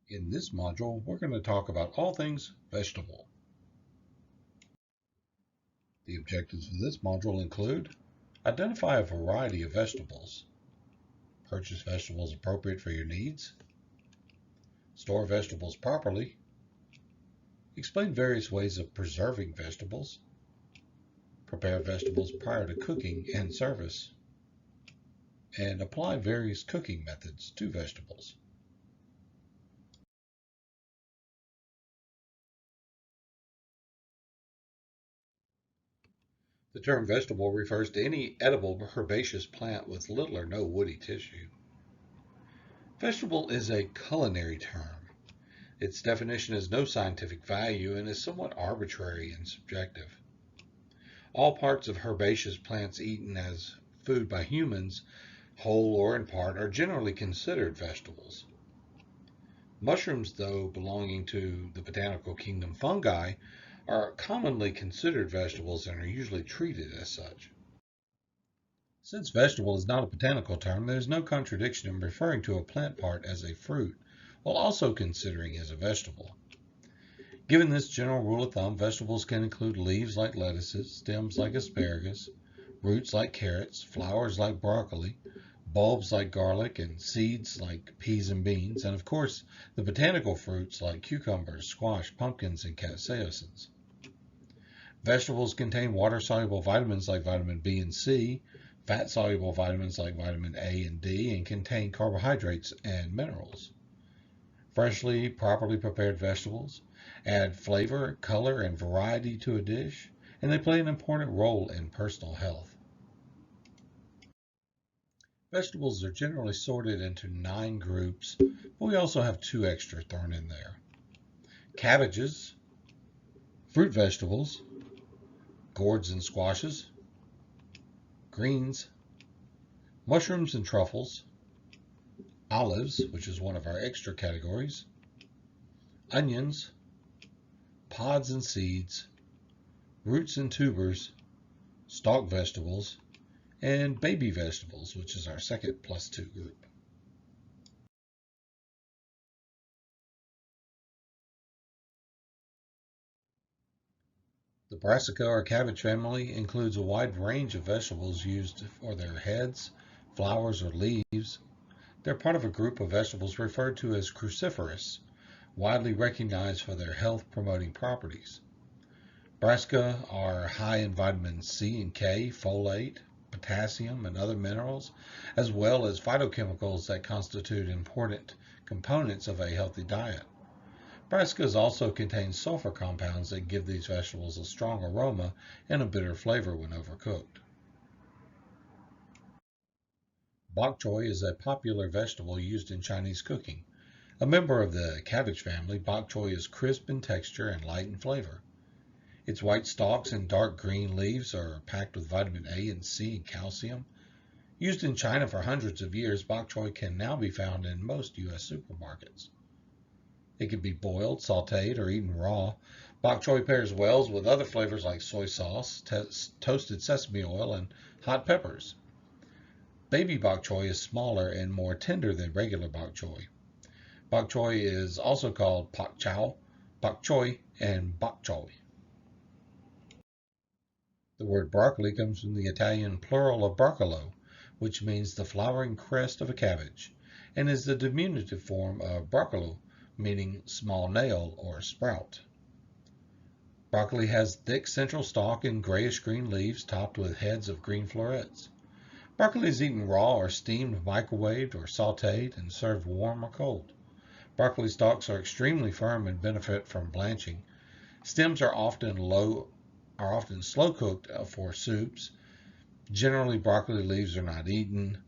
In this module, we're going to talk about all things vegetable. The objectives of this module include identify a variety of vegetables, purchase vegetables appropriate for your needs, store vegetables properly, explain various ways of preserving vegetables, prepare vegetables prior to cooking and service, and apply various cooking methods to vegetables. The term vegetable refers to any edible herbaceous plant with little or no woody tissue. Vegetable is a culinary term. Its definition has no scientific value and is somewhat arbitrary and subjective. All parts of herbaceous plants eaten as food by humans, whole or in part, are generally considered vegetables. Mushrooms, though belonging to the botanical kingdom fungi, are commonly considered vegetables and are usually treated as such. Since vegetable is not a botanical term, there is no contradiction in referring to a plant part as a fruit, while also considering it as a vegetable. Given this general rule of thumb, vegetables can include leaves like lettuces, stems like asparagus, roots like carrots, flowers like broccoli, bulbs like garlic, and seeds like peas and beans, and of course, the botanical fruits like cucumbers, squash, pumpkins, and capsaicins. Vegetables contain water-soluble vitamins like vitamin B and C, fat-soluble vitamins like vitamin A and D, and contain carbohydrates and minerals. Freshly, properly prepared vegetables add flavor, color, and variety to a dish, and they play an important role in personal health. Vegetables are generally sorted into 9 groups, but we also have 2 extra thrown in there. Cabbages, fruit vegetables, gourds and squashes, greens, mushrooms and truffles, olives, which is one of our extra categories, onions, pods and seeds, roots and tubers, stalk vegetables, and baby vegetables, which is our second +2 group. The brassica or cabbage family includes a wide range of vegetables used for their heads, flowers, or leaves. They're part of a group of vegetables referred to as cruciferous, widely recognized for their health-promoting properties. Brassica are high in vitamins C and K, folate, potassium, and other minerals, as well as phytochemicals that constitute important components of a healthy diet. Brassicas also contain sulfur compounds that give these vegetables a strong aroma and a bitter flavor when overcooked. Bok choy is a popular vegetable used in Chinese cooking. A member of the cabbage family, bok choy is crisp in texture and light in flavor. Its white stalks and dark green leaves are packed with vitamin A and C and calcium. Used in China for hundreds of years, bok choy can now be found in most U.S. supermarkets. It can be boiled, sauteed, or eaten raw. Bok choy pairs well with other flavors like soy sauce, toasted sesame oil, and hot peppers. Baby bok choy is smaller and more tender than regular bok choy. Bok choy is also called pak chow, bok choy, and bok choy. The word broccoli comes from the Italian plural of broccolo, which means the flowering crest of a cabbage, and is the diminutive form of broccolo, meaning small nail or sprout. Broccoli has thick central stalk and grayish-green leaves topped with heads of green florets. Broccoli is eaten raw or steamed, microwaved, or sauteed and served warm or cold. Broccoli stalks are extremely firm and benefit from blanching. Stems are often slow cooked for soups. Generally, broccoli leaves are not eaten.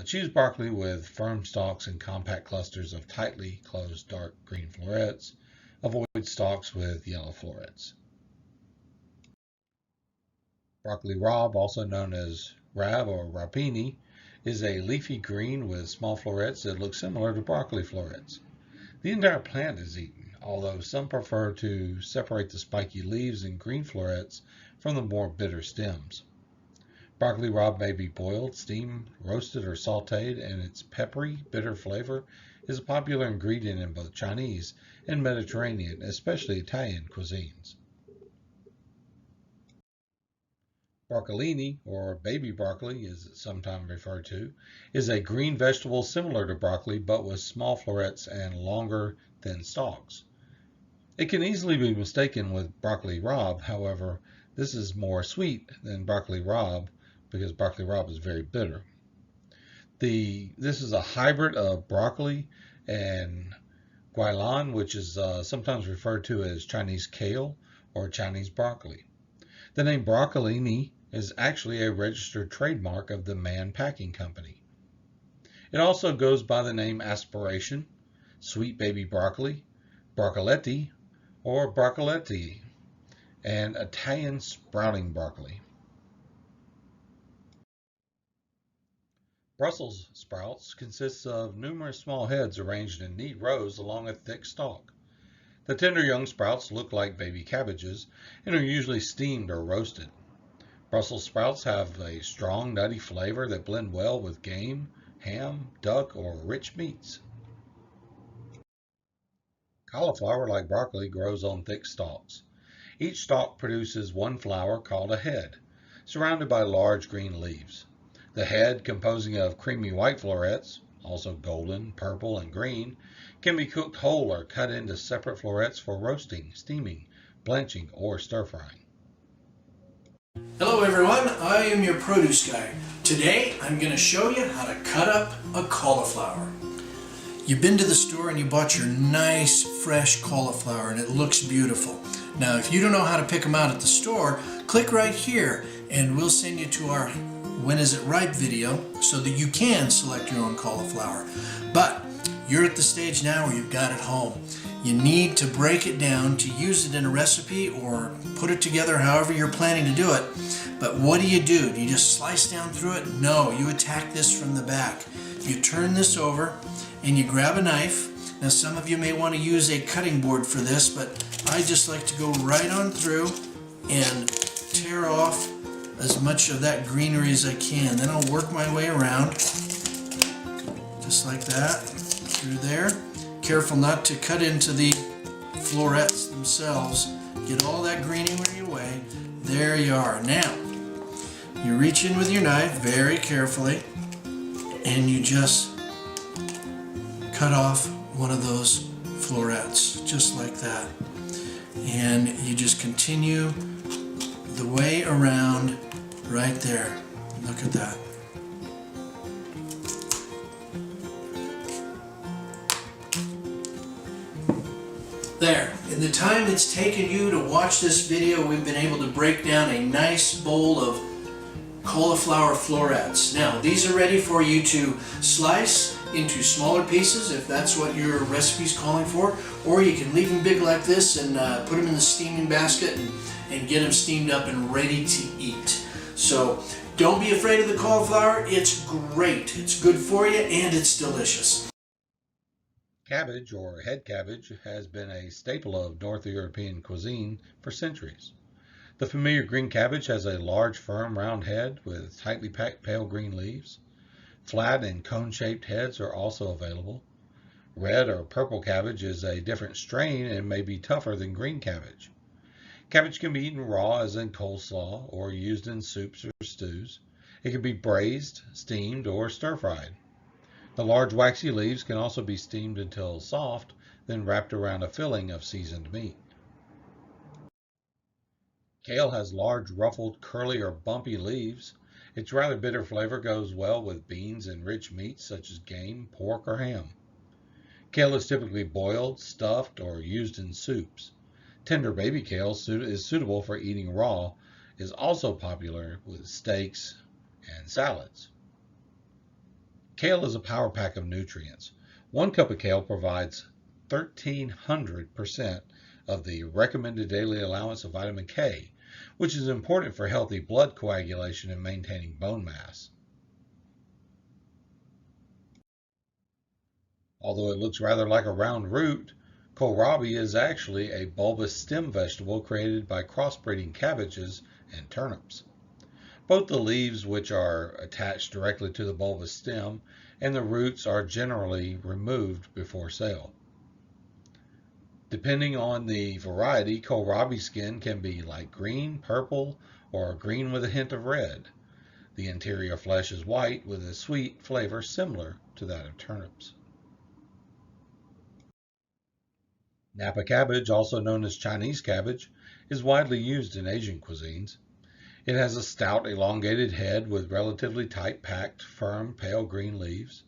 Choose broccoli with firm stalks and compact clusters of tightly closed dark green florets. Avoid stalks with yellow florets. Broccoli rabe, also known as rab or rapini, is a leafy green with small florets that look similar to broccoli florets. The entire plant is eaten, although some prefer to separate the spiky leaves and green florets from the more bitter stems. Broccoli rabe may be boiled, steamed, roasted, or sauteed, and its peppery, bitter flavor is a popular ingredient in both Chinese and Mediterranean, especially Italian cuisines. Broccolini, or baby broccoli as it's sometimes referred to, is a green vegetable similar to broccoli but with small florets and longer, thin stalks. It can easily be mistaken with broccoli rabe, however, this is more sweet than broccoli rabe because broccoli rabe is very bitter. This is a hybrid of broccoli and guilan, which is sometimes referred to as Chinese kale or Chinese broccoli. The name broccolini is actually a registered trademark of the Mann Packing Company. It also goes by the name aspiration, sweet baby broccoli, broccoletti, or broccoletti, and Italian sprouting broccoli. Brussels sprouts consist of numerous small heads arranged in neat rows along a thick stalk. The tender young sprouts look like baby cabbages and are usually steamed or roasted. Brussels sprouts have a strong nutty flavor that blend well with game, ham, duck, or rich meats. Cauliflower, like broccoli, grows on thick stalks. Each stalk produces one flower called a head, surrounded by large green leaves. The head, composing of creamy white florets, also golden, purple, and green, can be cooked whole or cut into separate florets for roasting, steaming, blanching, or stir-frying. Hello everyone, I am your produce guy. Today I'm going to show you how to cut up a cauliflower. You've been to the store and you bought your nice fresh cauliflower and it looks beautiful. Now if you don't know how to pick them out at the store, click right here and we'll send you to our When Is It Ripe video so that you can select your own cauliflower. But you're at the stage now where you've got it home. You need to break it down to use it in a recipe or put it together however you're planning to do it. But what do? Do you just slice down through it? No, you attack this from the back. You turn this over and you grab a knife. Now some of you may want to use a cutting board for this, but I just like to go right on through and tear off as much of that greenery as I can. Then I'll work my way around just like that through there. Careful not to cut into the florets themselves. Get all that greenery away. There you are. Now, you reach in with your knife very carefully and you just cut off one of those florets, just like that. And you just continue the way around right there. Look at that. There. In the time it's taken you to watch this video, we've been able to break down a nice bowl of cauliflower florets. Now, these are ready for you to slice into smaller pieces if that's what your recipe's calling for, or you can leave them big like this and put them in the steaming basket and get them steamed up and ready to eat. So don't be afraid of the cauliflower. It's great. It's good for you and it's delicious. Cabbage, or head cabbage, has been a staple of North European cuisine for centuries. The familiar green cabbage has a large, firm, round head with tightly packed pale green leaves. Flat and cone-shaped heads are also available. Red or purple cabbage is a different strain and may be tougher than green cabbage. Cabbage can be eaten raw as in coleslaw or used in soups or stews. It can be braised, steamed, or stir-fried. The large waxy leaves can also be steamed until soft, then wrapped around a filling of seasoned meat. Kale has large, ruffled, curly, or bumpy leaves. Its rather bitter flavor goes well with beans and rich meats such as game, pork, or ham. Kale is typically boiled, stuffed, or used in soups. Tender baby kale is suitable for eating raw, is also popular with steaks and salads. Kale is a power pack of nutrients. 1 cup of kale provides 1,300% of the recommended daily allowance of vitamin K, which is important for healthy blood coagulation and maintaining bone mass. Although it looks rather like a round root, kohlrabi is actually a bulbous stem vegetable created by crossbreeding cabbages and turnips. Both the leaves, which are attached directly to the bulbous stem, and the roots are generally removed before sale. Depending on the variety, kohlrabi skin can be light green, purple, or green with a hint of red. The interior flesh is white with a sweet flavor similar to that of turnips. Napa cabbage, also known as Chinese cabbage, is widely used in Asian cuisines. It has a stout, elongated head with relatively tight-packed, firm, pale green leaves.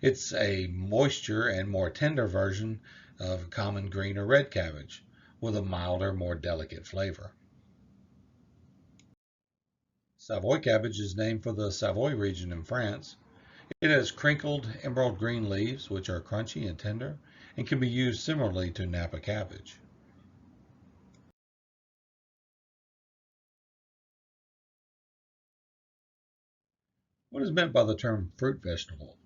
It's a moisture and more tender version of common green or red cabbage, with a milder, more delicate flavor. Savoy cabbage is named for the Savoy region in France. It has crinkled, emerald green leaves, which are crunchy and tender, and can be used similarly to Napa cabbage. What is meant by the term fruit vegetable?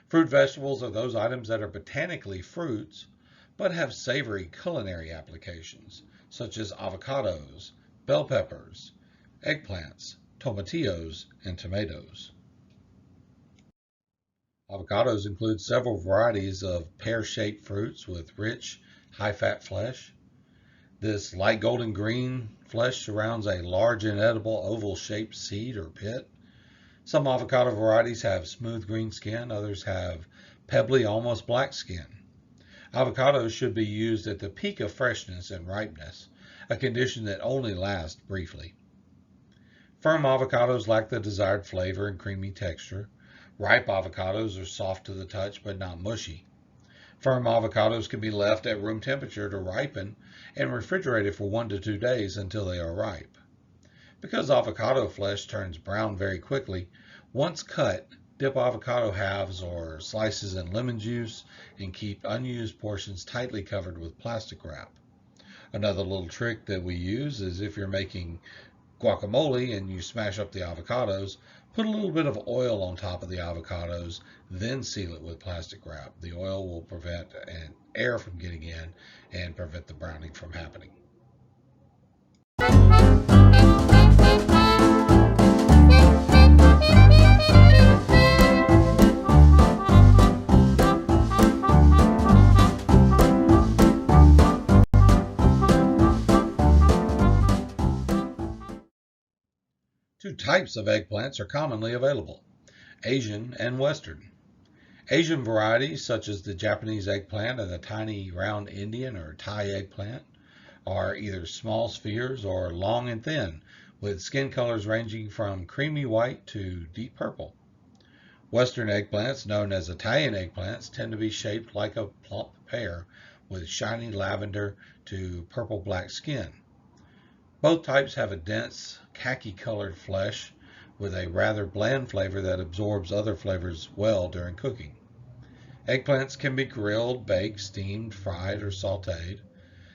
Fruit vegetables are those items that are botanically fruits, but have savory culinary applications, such as avocados, bell peppers, eggplants, tomatillos, and tomatoes. Avocados include several varieties of pear-shaped fruits with rich, high-fat flesh. This light golden green flesh surrounds a large inedible oval-shaped seed or pit. Some avocado varieties have smooth green skin, others have pebbly, almost black skin. Avocados should be used at the peak of freshness and ripeness, a condition that only lasts briefly. Firm avocados lack the desired flavor and creamy texture. Ripe avocados are soft to the touch but not mushy. Firm avocados can be left at room temperature to ripen and refrigerated for 1 to 2 days until they are ripe. Because avocado flesh turns brown very quickly, once cut, dip avocado halves or slices in lemon juice and keep unused portions tightly covered with plastic wrap. Another little trick that we use is if you're making guacamole and you smash up the avocados, put a little bit of oil on top of the avocados, then seal it with plastic wrap. The oil will prevent air from getting in and prevent the browning from happening. Two types of eggplants are commonly available, Asian and Western. Asian varieties, such as the Japanese eggplant and the tiny round Indian or Thai eggplant, are either small spheres or long and thin, with skin colors ranging from creamy white to deep purple. Western eggplants, known as Italian eggplants, tend to be shaped like a plump pear with shiny lavender to purple-black skin. Both types have a dense, khaki-colored flesh with a rather bland flavor that absorbs other flavors well during cooking. Eggplants can be grilled, baked, steamed, fried, or sautéed.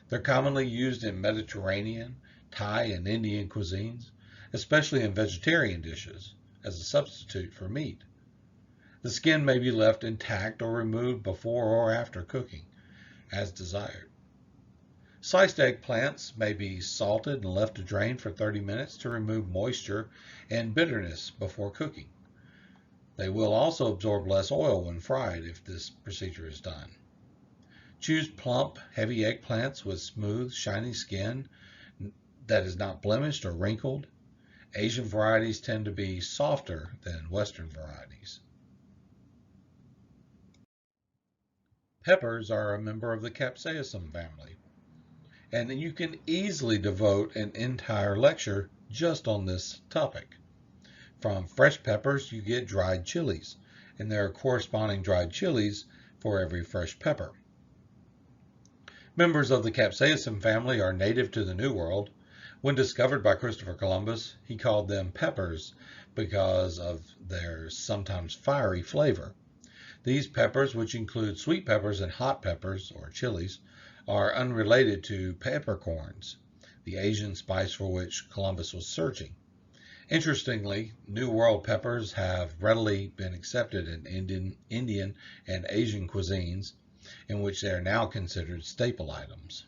They're commonly used in Mediterranean, Thai, and Indian cuisines, especially in vegetarian dishes, as a substitute for meat. The skin may be left intact or removed before or after cooking, as desired. Sliced eggplants may be salted and left to drain for 30 minutes to remove moisture and bitterness before cooking. They will also absorb less oil when fried if this procedure is done. Choose plump, heavy eggplants with smooth, shiny skin that is not blemished or wrinkled. Asian varieties tend to be softer than Western varieties. Peppers are a member of the Capsaicum family, and you can easily devote an entire lecture just on this topic. From fresh peppers, you get dried chilies, and there are corresponding dried chilies for every fresh pepper. Members of the Capsaicum family are native to the New World. When discovered by Christopher Columbus, he called them peppers because of their sometimes fiery flavor. These peppers, which include sweet peppers and hot peppers, or chilies, are unrelated to peppercorns, the Asian spice for which Columbus was searching. Interestingly, New World peppers have readily been accepted in Indian and Asian cuisines, in which they are now considered staple items.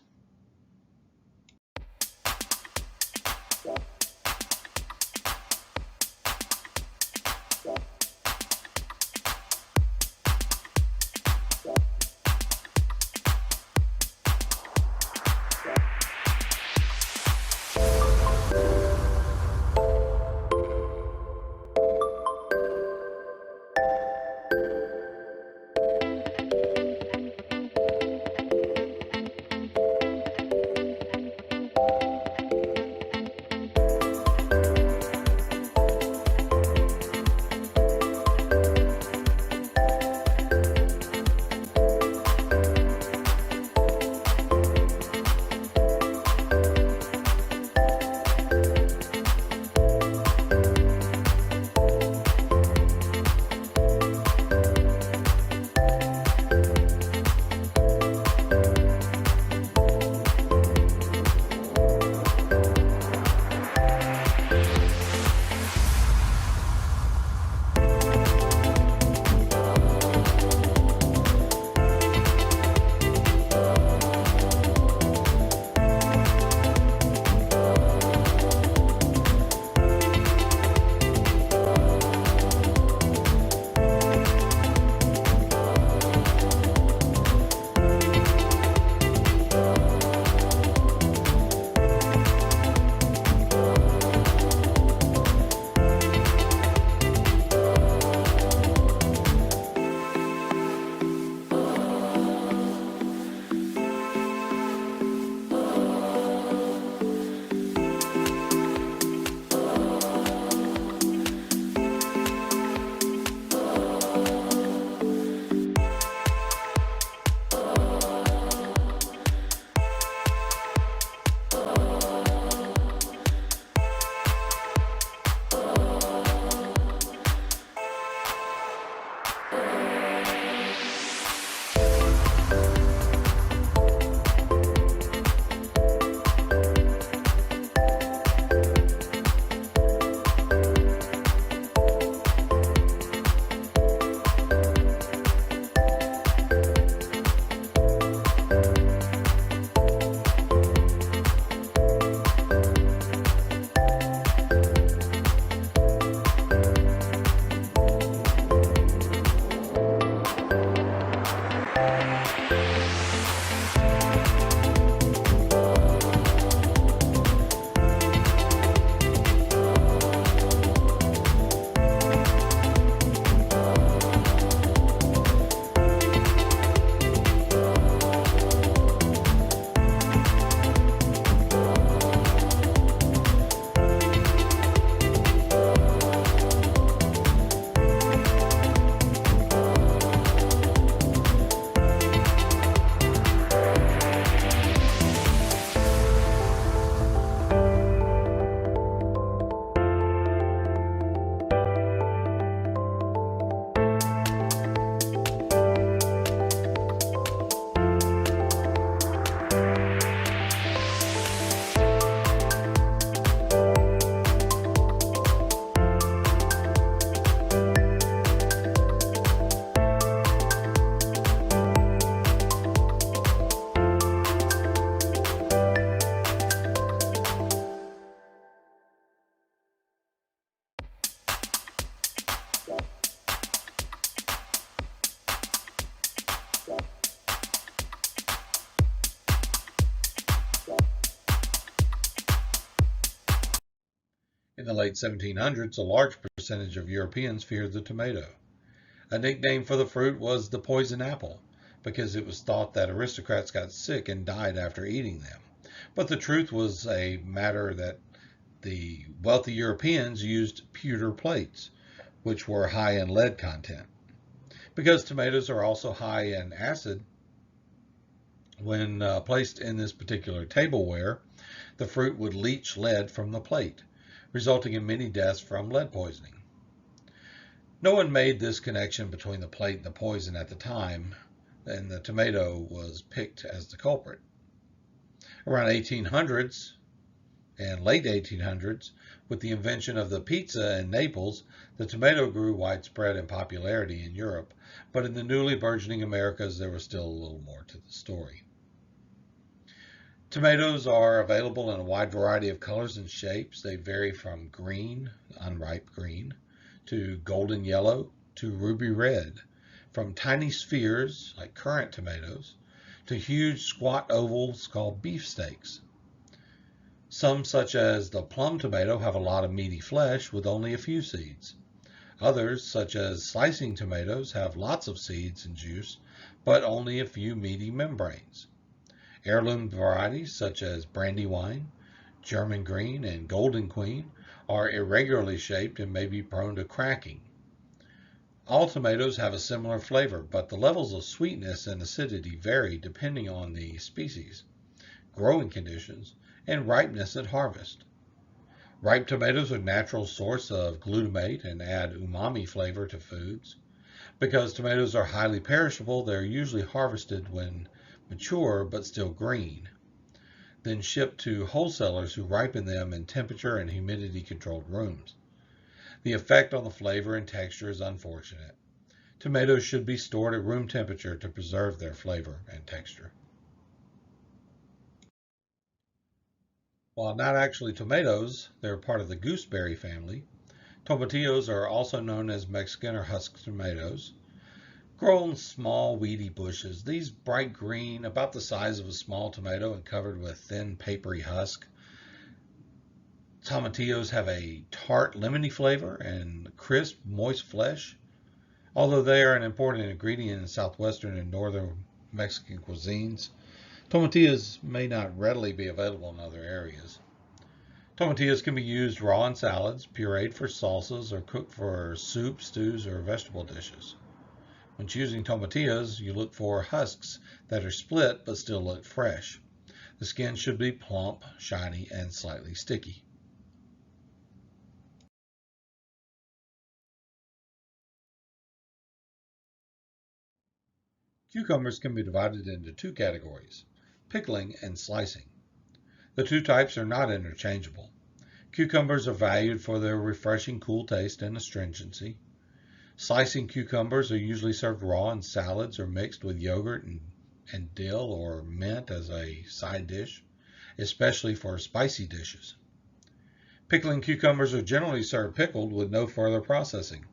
the late 1700s, a large percentage of Europeans feared the tomato. A nickname for the fruit was the poison apple, because it was thought that aristocrats got sick and died after eating them. But the truth was a matter that the wealthy Europeans used pewter plates, which were high in lead content. Because tomatoes are also high in acid, when placed in this particular tableware, the fruit would leach lead from the plate, resulting in many deaths from lead poisoning. No one made this connection between the plate and the poison at the time, and the tomato was picked as the culprit. Around 1800s and late 1800s, with the invention of the pizza in Naples, the tomato grew widespread in popularity in Europe, but in the newly burgeoning Americas there was still a little more to the story. Tomatoes are available in a wide variety of colors and shapes. They vary from green, unripe green, to golden yellow, to ruby red, from tiny spheres, like currant tomatoes, to huge squat ovals called beefsteaks. Some, such as the plum tomato, have a lot of meaty flesh with only a few seeds. Others, such as slicing tomatoes, have lots of seeds and juice, but only a few meaty membranes. Heirloom varieties, such as Brandywine, German Green, and Golden Queen, are irregularly shaped and may be prone to cracking. All tomatoes have a similar flavor, but the levels of sweetness and acidity vary depending on the species, growing conditions, and ripeness at harvest. Ripe tomatoes are a natural source of glutamate and add umami flavor to foods. Because tomatoes are highly perishable, they're usually harvested when mature but still green, then shipped to wholesalers who ripen them in temperature and humidity controlled rooms. The effect on the flavor and texture is unfortunate. Tomatoes should be stored at room temperature to preserve their flavor and texture. While not actually tomatoes, they're part of the gooseberry family. Tomatillos are also known as Mexican or husk tomatoes. Grow in small, weedy bushes. These bright green, about the size of a small tomato and covered with thin, papery husk. Tomatillos have a tart, lemony flavor and crisp, moist flesh. Although they are an important ingredient in southwestern and northern Mexican cuisines, tomatillos may not readily be available in other areas. Tomatillos can be used raw in salads, pureed for salsas, or cooked for soups, stews, or vegetable dishes. When choosing tomatillos, you look for husks that are split but still look fresh. The skin should be plump, shiny, and slightly sticky. Cucumbers can be divided into two categories, pickling and slicing. The two types are not interchangeable. Cucumbers are valued for their refreshing cool taste and astringency. Slicing cucumbers are usually served raw in salads or mixed with yogurt and dill or mint as a side dish, especially for spicy dishes. Pickling cucumbers are generally served pickled with no further processing.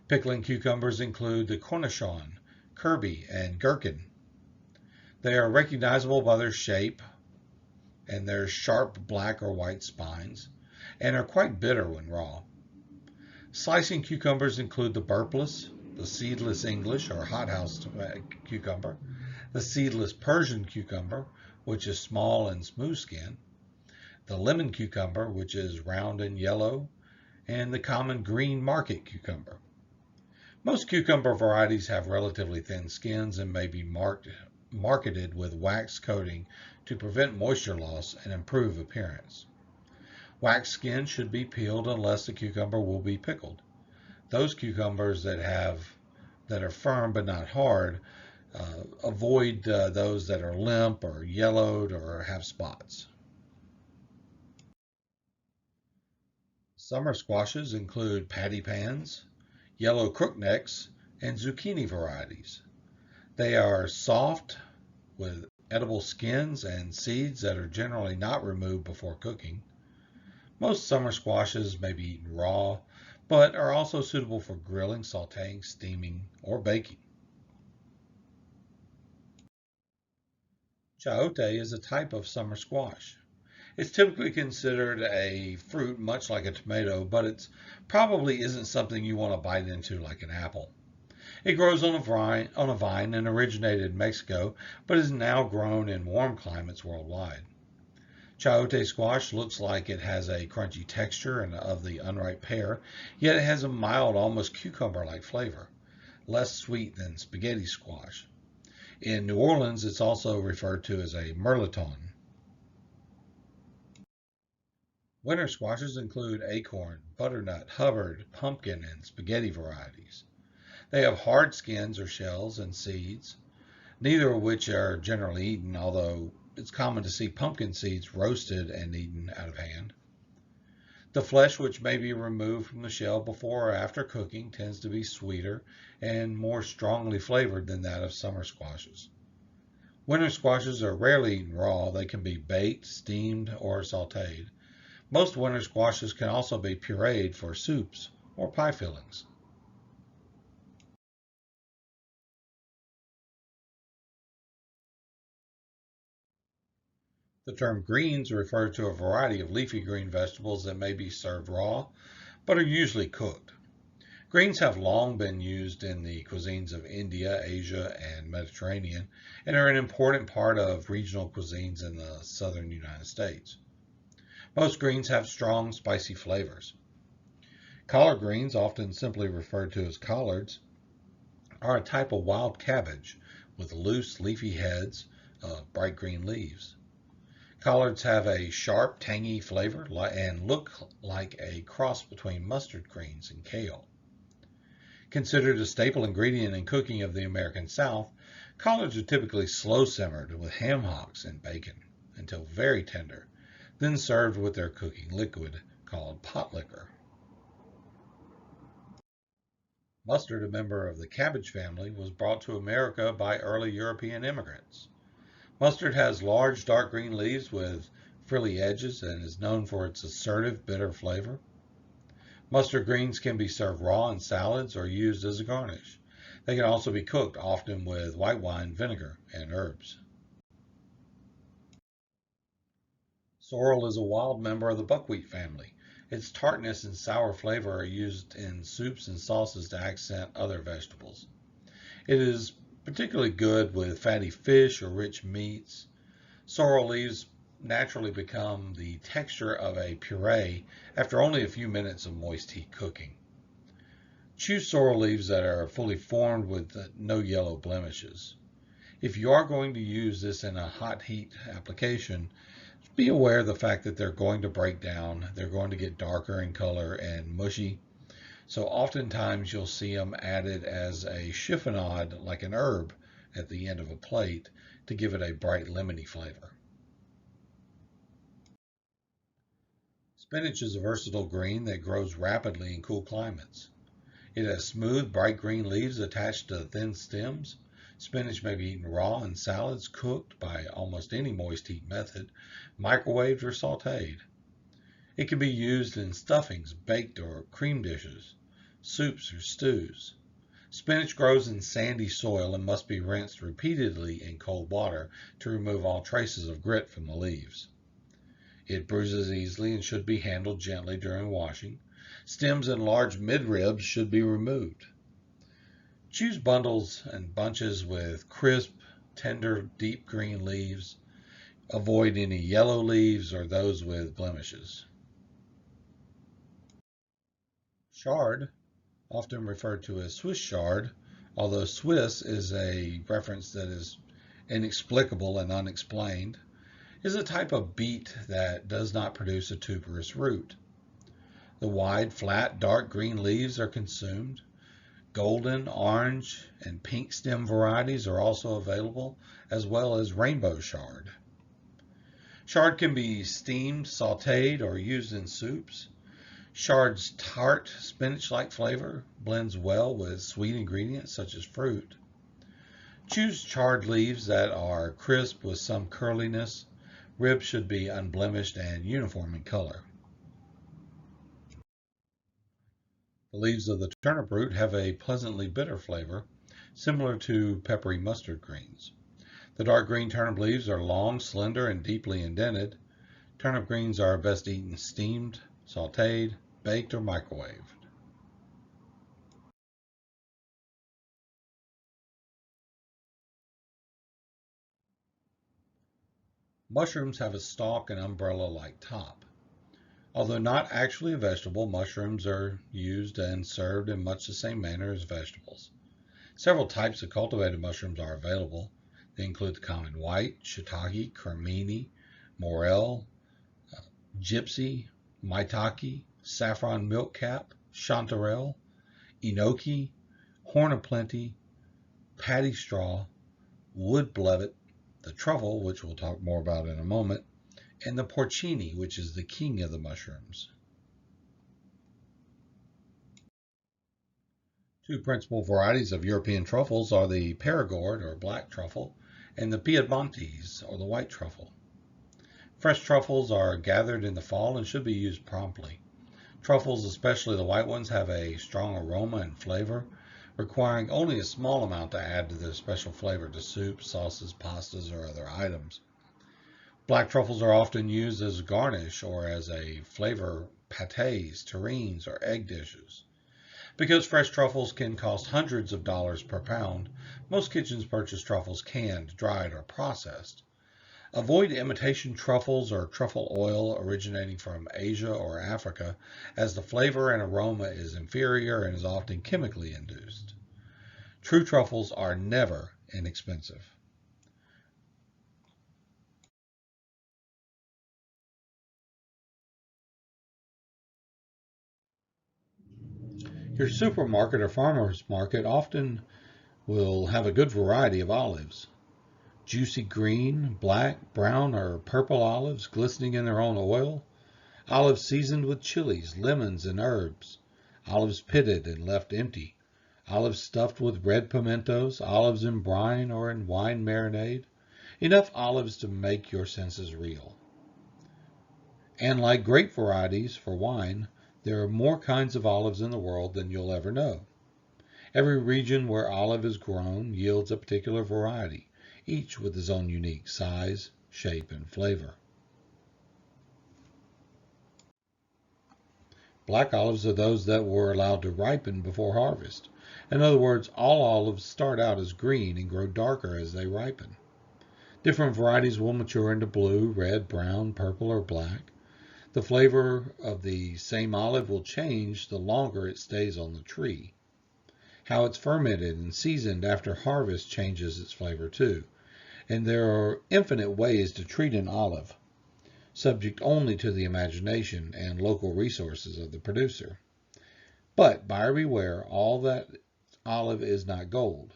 Pickling cucumbers include the cornichon, Kirby, and gherkin. They are recognizable by their shape and their sharp black or white spines, and are quite bitter when raw. Slicing cucumbers include the burpless, the seedless English or hothouse cucumber, the seedless Persian cucumber, which is small and smooth skinned, the lemon cucumber, which is round and yellow, and the common green market cucumber. Most cucumber varieties have relatively thin skins and may be marketed with wax coating to prevent moisture loss and improve appearance. Wax skin should be peeled unless the cucumber will be pickled. Those cucumbers that are firm but not hard, avoid those that are limp or yellowed or have spots. Summer squashes include patty pans, yellow crooknecks, and zucchini varieties. They are soft with edible skins and seeds that are generally not removed before cooking. Most summer squashes may be eaten raw, but are also suitable for grilling, sautéing, steaming, or baking. Chayote is a type of summer squash. It's typically considered a fruit much like a tomato, but it probably isn't something you want to bite into like an apple. It grows on a vine and originated in Mexico, but is now grown in warm climates worldwide. Chayote squash looks like it has a crunchy texture and of the unripe pear, yet it has a mild, almost cucumber-like flavor, less sweet than spaghetti squash. In New Orleans, it's also referred to as a mirliton. Winter squashes include acorn, butternut, Hubbard, pumpkin, and spaghetti varieties. They have hard skins or shells and seeds, neither of which are generally eaten, although it's common to see pumpkin seeds roasted and eaten out of hand. The flesh, which may be removed from the shell before or after cooking, tends to be sweeter and more strongly flavored than that of summer squashes. Winter squashes are rarely eaten raw. They can be baked, steamed, or sauteed. Most winter squashes can also be pureed for soups or pie fillings. The term greens refers to a variety of leafy green vegetables that may be served raw, but are usually cooked. Greens have long been used in the cuisines of India, Asia, and Mediterranean, and are an important part of regional cuisines in the southern United States. Most greens have strong, spicy flavors. Collard greens, often simply referred to as collards, are a type of wild cabbage with loose, leafy heads of bright green leaves. Collards have a sharp, tangy flavor and look like a cross between mustard greens and kale. Considered a staple ingredient in cooking of the American South, collards are typically slow simmered with ham hocks and bacon until very tender, then served with their cooking liquid called pot liquor. Mustard, a member of the cabbage family, was brought to America by early European immigrants. Mustard has large dark green leaves with frilly edges and is known for its assertive bitter flavor. Mustard greens can be served raw in salads or used as a garnish. They can also be cooked, often with white wine, vinegar, and herbs. Sorrel is a wild member of the buckwheat family. Its tartness and sour flavor are used in soups and sauces to accent other vegetables. It is particularly good with fatty fish or rich meats. Sorrel leaves naturally become the texture of a puree after only a few minutes of moist heat cooking. Choose sorrel leaves that are fully formed with no yellow blemishes. If you are going to use this in a hot heat application, be aware of the fact that they're going to break down, they're going to get darker in color and mushy. So oftentimes you'll see them added as a chiffonade, like an herb, at the end of a plate to give it a bright lemony flavor. Spinach is a versatile green that grows rapidly in cool climates. It has smooth, bright green leaves attached to thin stems. Spinach may be eaten raw in salads, cooked by almost any moist heat method, microwaved or sauteed. It can be used in stuffings, baked or cream dishes, soups or stews. Spinach grows in sandy soil and must be rinsed repeatedly in cold water to remove all traces of grit from the leaves. It bruises easily and should be handled gently during washing. Stems and large midribs should be removed. Choose bundles and bunches with crisp, tender, deep green leaves. Avoid any yellow leaves or those with blemishes. Chard, often referred to as Swiss chard, although Swiss is a reference that is inexplicable and unexplained, is a type of beet that does not produce a tuberous root. The wide, flat, dark green leaves are consumed. Golden, orange, and pink stem varieties are also available, as well as rainbow chard. Chard can be steamed, sauteed, or used in soups. Chard's tart, spinach-like flavor blends well with sweet ingredients such as fruit. Choose chard leaves that are crisp with some curliness. Ribs should be unblemished and uniform in color. The leaves of the turnip root have a pleasantly bitter flavor, similar to peppery mustard greens. The dark green turnip leaves are long, slender, and deeply indented. Turnip greens are best eaten steamed, sautéed, baked, or microwaved. Mushrooms have a stalk and umbrella-like top. Although not actually a vegetable, mushrooms are used and served in much the same manner as vegetables. Several types of cultivated mushrooms are available. They include the common white, shiitake, cremini, morel, gypsy, maitake, saffron milkcap, chanterelle, enoki, horn of plenty, paddy straw, wood blevet, the truffle, which we'll talk more about in a moment, and the porcini, which is the king of the mushrooms. Two principal varieties of European truffles are the Perigord, or black truffle, and the Piedmontese, or the white truffle. Fresh truffles are gathered in the fall and should be used promptly. Truffles, especially the white ones, have a strong aroma and flavor, requiring only a small amount to add to their special flavor to soups, sauces, pastas, or other items. Black truffles are often used as a garnish or as a flavor pâtés, terrines, or egg dishes. Because fresh truffles can cost hundreds of dollars per pound, most kitchens purchase truffles canned, dried, or processed. Avoid imitation truffles or truffle oil originating from Asia or Africa, as the flavor and aroma is inferior and is often chemically induced. True truffles are never inexpensive. Your supermarket or farmer's market often will have a good variety of olives. Juicy green, black, brown, or purple olives glistening in their own oil, olives seasoned with chilies, lemons, and herbs, olives pitted and left empty, olives stuffed with red pimentos, olives in brine or in wine marinade, enough olives to make your senses reel. And like grape varieties for wine, there are more kinds of olives in the world than you'll ever know. Every region where olive is grown yields a particular variety, each with its own unique size, shape, and flavor. Black olives are those that were allowed to ripen before harvest. In other words, all olives start out as green and grow darker as they ripen. Different varieties will mature into blue, red, brown, purple, or black. The flavor of the same olive will change the longer it stays on the tree. How it's fermented and seasoned after harvest changes its flavor too. And there are infinite ways to treat an olive, subject only to the imagination and local resources of the producer. But buyer beware, all that olive is not gold.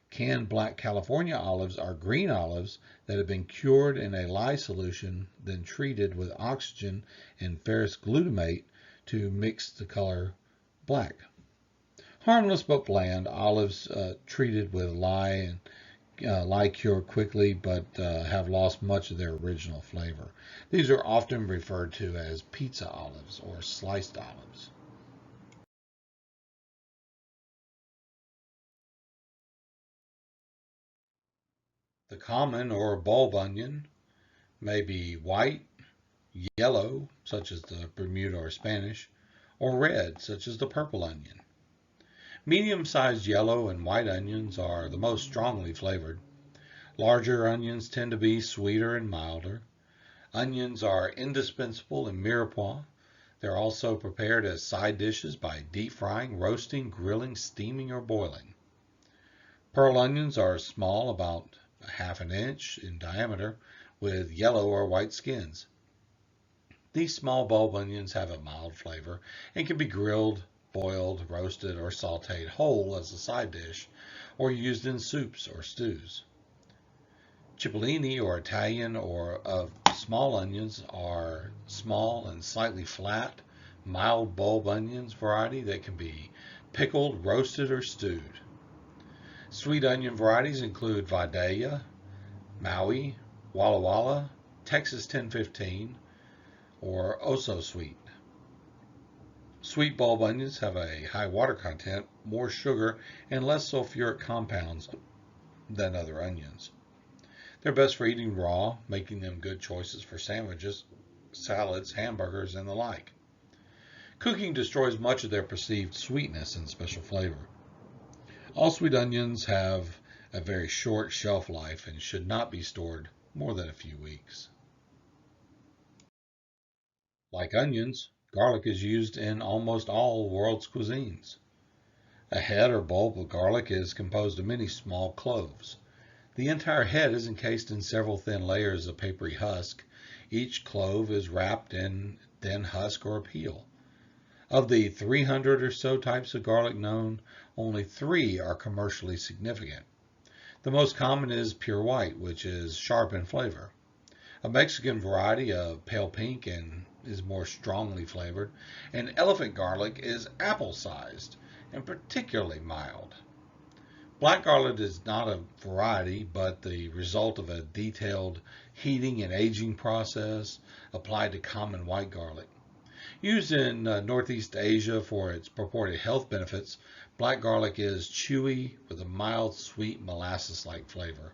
Canned black California olives are green olives that have been cured in a lye solution, then treated with oxygen and ferrous glutamate to mix the color black. Harmless but bland olives treated with lye and lye cure quickly, but have lost much of their original flavor. These are often referred to as pizza olives or sliced olives. The common or bulb onion may be white, yellow, such as the Bermuda or Spanish, or red, such as the purple onion. Medium-sized yellow and white onions are the most strongly flavored. Larger onions tend to be sweeter and milder. Onions are indispensable in mirepoix. They're also prepared as side dishes by deep frying, roasting, grilling, steaming, or boiling. Pearl onions are small, about a half an inch in diameter, with yellow or white skins. These small bulb onions have a mild flavor and can be grilled, boiled, roasted, or sautéed whole as a side dish, or used in soups or stews. Cipollini, or Italian, or of small onions are small and slightly flat, mild bulb onions variety that can be pickled, roasted, or stewed. Sweet onion varieties include Vidalia, Maui, Walla Walla, Texas 1015, or Oso Sweet. Sweet bulb onions have a high water content, more sugar, and less sulfuric compounds than other onions. They're best for eating raw, making them good choices for sandwiches salads, hamburgers, and the like. Cooking destroys much of their perceived sweetness and special flavor. All sweet onions have a very short shelf life and should not be stored more than a few weeks. Like onions, garlic is used in almost all world's cuisines. A head or bulb of garlic is composed of many small cloves. The entire head is encased in several thin layers of papery husk. Each clove is wrapped in thin husk or peel. Of the 300 or so types of garlic known, only 3 are commercially significant. The most common is pure white, which is sharp in flavor. A Mexican variety of pale pink and is more strongly flavored, and elephant garlic is apple-sized and particularly mild. Black garlic is not a variety, but the result of a detailed heating and aging process applied to common white garlic. Used in Northeast Asia for its purported health benefits, black garlic is chewy with a mild, sweet, molasses-like flavor.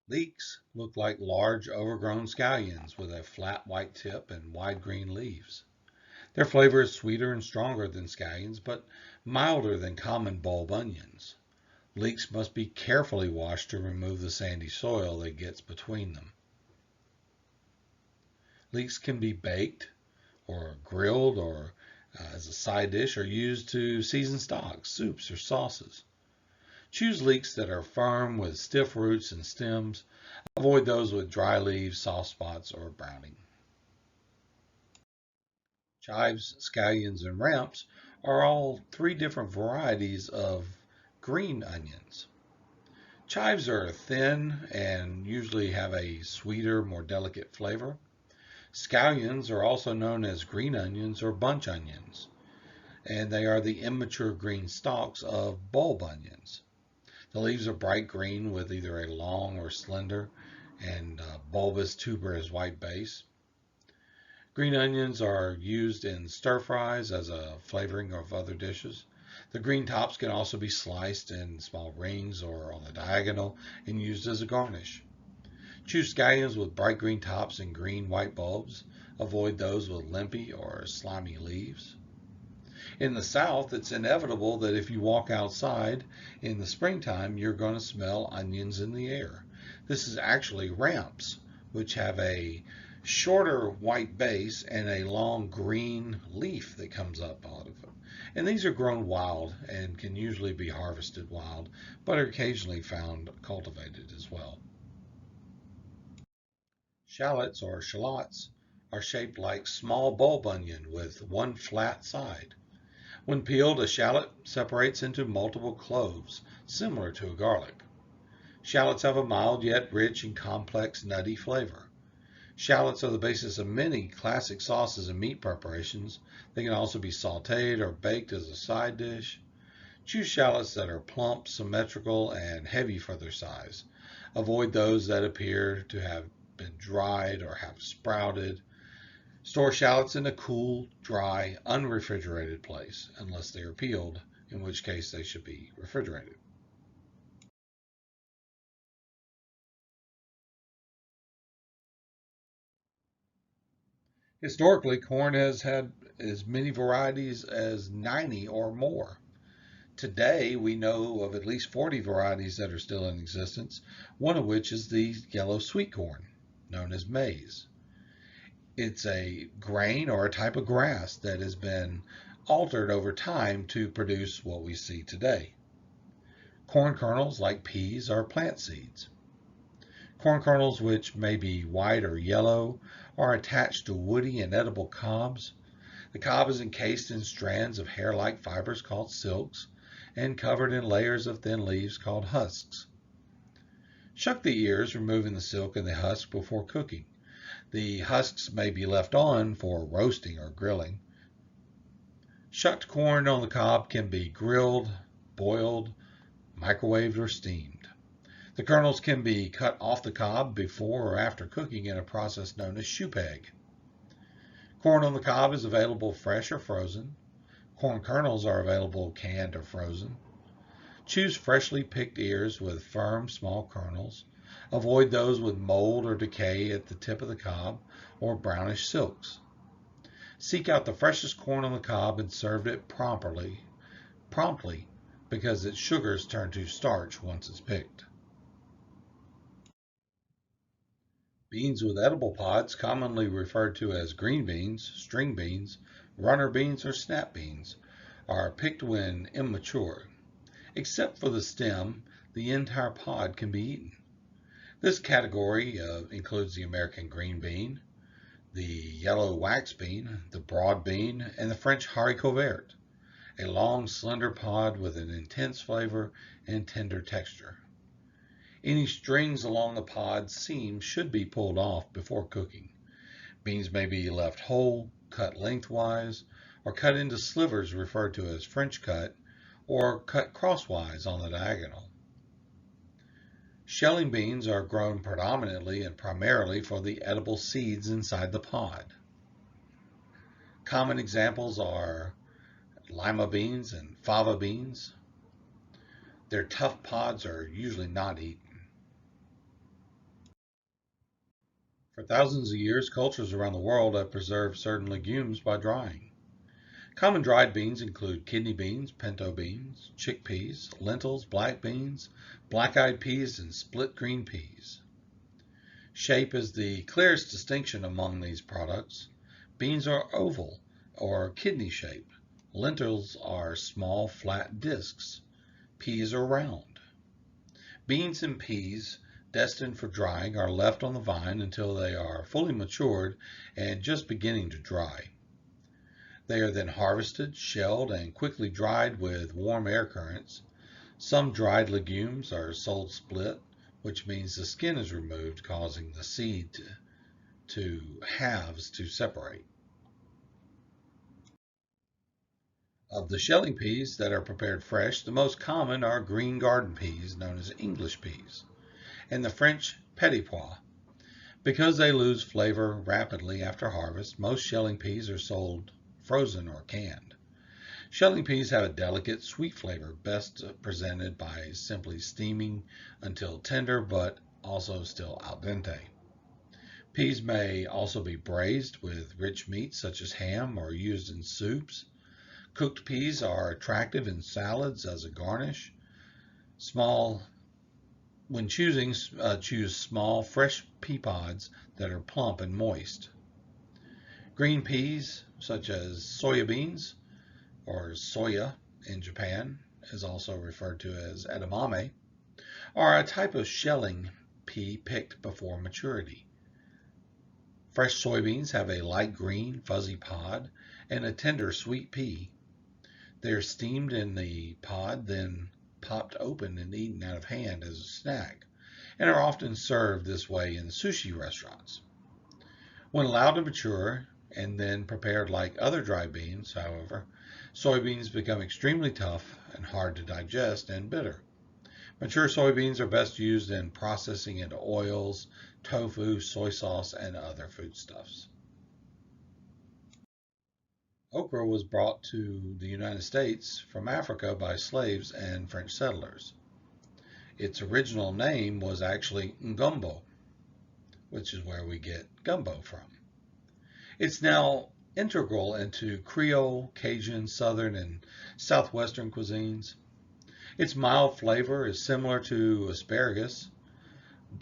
Leeks look like large, overgrown scallions with a flat white tip and wide green leaves. Their flavor is sweeter and stronger than scallions, but milder than common bulb onions. Leeks must be carefully washed to remove the sandy soil that gets between them. Leeks can be baked or grilled or as a side dish or used to season stocks, soups, or sauces. Choose leeks that are firm with stiff roots and stems. Avoid those with dry leaves, soft spots, or browning. Chives, scallions, and ramps are all 3 different varieties of green onions. Chives are thin and usually have a sweeter, more delicate flavor. Scallions are also known as green onions or bunch onions, and they are the immature green stalks of bulb onions. The leaves are bright green with either a long or slender and bulbous tuberous white base. Green onions are used in stir fries as a flavoring of other dishes. The green tops can also be sliced in small rings or on the diagonal and used as a garnish. Choose scallions with bright green tops and green white bulbs. Avoid those with limpy or slimy leaves. In the South, it's inevitable that if you walk outside in the springtime, you're going to smell onions in the air. This is actually ramps, which have a shorter white base and a long green leaf that comes up out of it. And these are grown wild and can usually be harvested wild, but are occasionally found cultivated as well. Shallots or shallots are shaped like small bulb onion with one flat side. When peeled, a shallot separates into multiple cloves, similar to a garlic. Shallots have a mild yet rich and complex nutty flavor. Shallots are the basis of many classic sauces and meat preparations. They can also be sautéed or baked as a side dish. Choose shallots that are plump, symmetrical, and heavy for their size. Avoid those that appear to have been dried or have sprouted. Store shallots in a cool, dry, unrefrigerated place, unless they are peeled, in which case they should be refrigerated. Historically, corn has had as many varieties as 90 or more. Today, we know of at least 40 varieties that are still in existence, one of which is the yellow sweet corn, known as maize. It's a grain or a type of grass that has been altered over time to produce what we see today. Corn kernels, like peas, are plant seeds. Corn kernels, which may be white or yellow, are attached to woody and edible cobs. The cob is encased in strands of hair-like fibers called silks and covered in layers of thin leaves called husks. Shuck the ears, removing the silk and the husk before cooking. The husks may be left on for roasting or grilling. Shucked corn on the cob can be grilled, boiled, microwaved, or steamed. The kernels can be cut off the cob before or after cooking in a process known as shoe peg. Corn on the cob is available fresh or frozen. Corn kernels are available canned or frozen. Choose freshly picked ears with firm, small kernels. Avoid those with mold or decay at the tip of the cob or brownish silks. Seek out the freshest corn on the cob and serve it promptly because its sugars turn to starch once it's picked. Beans with edible pods, commonly referred to as green beans, string beans, runner beans, or snap beans, are picked when immature. Except for the stem, the entire pod can be eaten. This category includes the American green bean, the yellow wax bean, the broad bean, and the French haricot vert, a long, slender pod with an intense flavor and tender texture. Any strings along the pod's seam should be pulled off before cooking. Beans may be left whole, cut lengthwise, or cut into slivers referred to as French cut, or cut crosswise on the diagonal. Shelling beans are grown predominantly and primarily for the edible seeds inside the pod. Common examples are lima beans and fava beans. Their tough pods are usually not eaten. For thousands of years, cultures around the world have preserved certain legumes by drying. Common dried beans include kidney beans, pinto beans, chickpeas, lentils, black beans, black-eyed peas, and split green peas. Shape is the clearest distinction among these products. Beans are oval or kidney-shaped. Lentils are small, flat discs. Peas are round. Beans and peas destined for drying are left on the vine until they are fully matured and just beginning to dry. They are then harvested, shelled, and quickly dried with warm air currents. Some dried legumes are sold split, which means the skin is removed, causing the seed to halves to separate. Of the shelling peas that are prepared fresh, the most common are green garden peas, known as English peas, and the French petit pois. Because they lose flavor rapidly after harvest, most shelling peas are sold frozen or canned. Shelling peas have a delicate, sweet flavor, best presented by simply steaming until tender but also still al dente. Peas may also be braised with rich meats such as ham or used in soups. Cooked peas are attractive in salads as a garnish. When choosing, choose small, fresh pea pods that are plump and moist. Green peas, such as soya beans, or soya in Japan, is also referred to as edamame, are a type of shelling pea picked before maturity. Fresh soybeans have a light green, fuzzy pod and a tender, sweet pea. They are steamed in the pod, then popped open and eaten out of hand as a snack, and are often served this way in sushi restaurants. When allowed to mature and then prepared like other dry beans, however, soybeans become extremely tough and hard to digest and bitter. Mature soybeans are best used in processing into oils, tofu, soy sauce, and other foodstuffs. Okra was brought to the United States from Africa by slaves and French settlers. Its original name was actually ngombo, which is where we get gumbo from. It's now integral into Creole, Cajun, Southern, and Southwestern cuisines. Its mild flavor is similar to asparagus.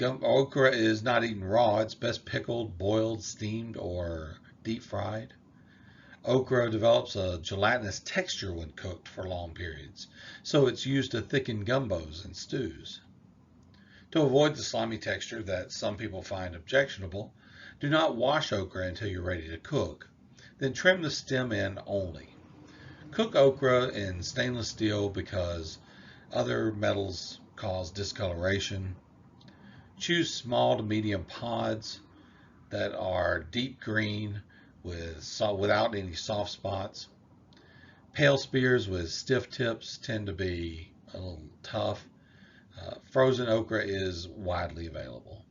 Okra is not eaten raw. It's best pickled, boiled, steamed, or deep fried. Okra develops a gelatinous texture when cooked for long periods, so it's used to thicken gumbos and stews. To avoid the slimy texture that some people find objectionable, do not wash okra until you're ready to cook. Then trim the stem end only. Cook okra in stainless steel because other metals cause discoloration. Choose small to medium pods that are deep green without any soft spots. Pale spears with stiff tips tend to be a little tough. Frozen okra is widely available.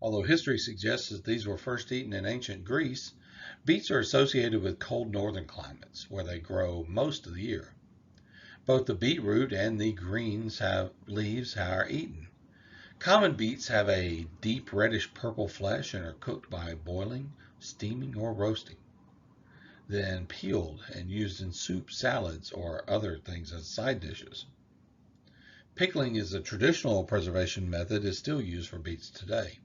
Although history suggests that these were first eaten in ancient Greece, beets are associated with cold northern climates where they grow most of the year. Both the beetroot and the greens have leaves are eaten. Common beets have a deep reddish purple flesh and are cooked by boiling, steaming, or roasting, then peeled and used in soup, salads, or other things as side dishes. Pickling is a traditional preservation method is still used for beets today.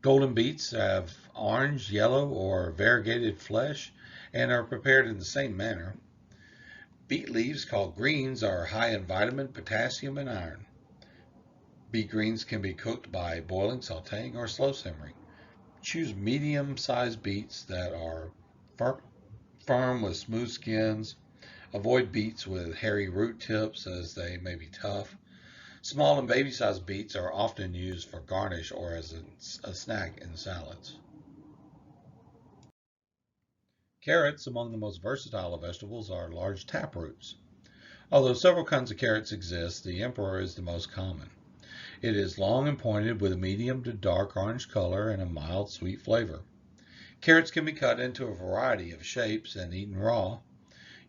Golden beets have orange, yellow, or variegated flesh and are prepared in the same manner. Beet leaves, called greens, are high in vitamin, potassium, and iron. Beet greens can be cooked by boiling, sauteing, or slow simmering. Choose medium-sized beets that are firm with smooth skins. Avoid beets with hairy root tips as they may be tough. Small and baby-sized beets are often used for garnish or as a snack in salads. Carrots, among the most versatile of vegetables, are large taproots. Although several kinds of carrots exist, the emperor is the most common. It is long and pointed with a medium to dark orange color and a mild sweet flavor. Carrots can be cut into a variety of shapes and eaten raw,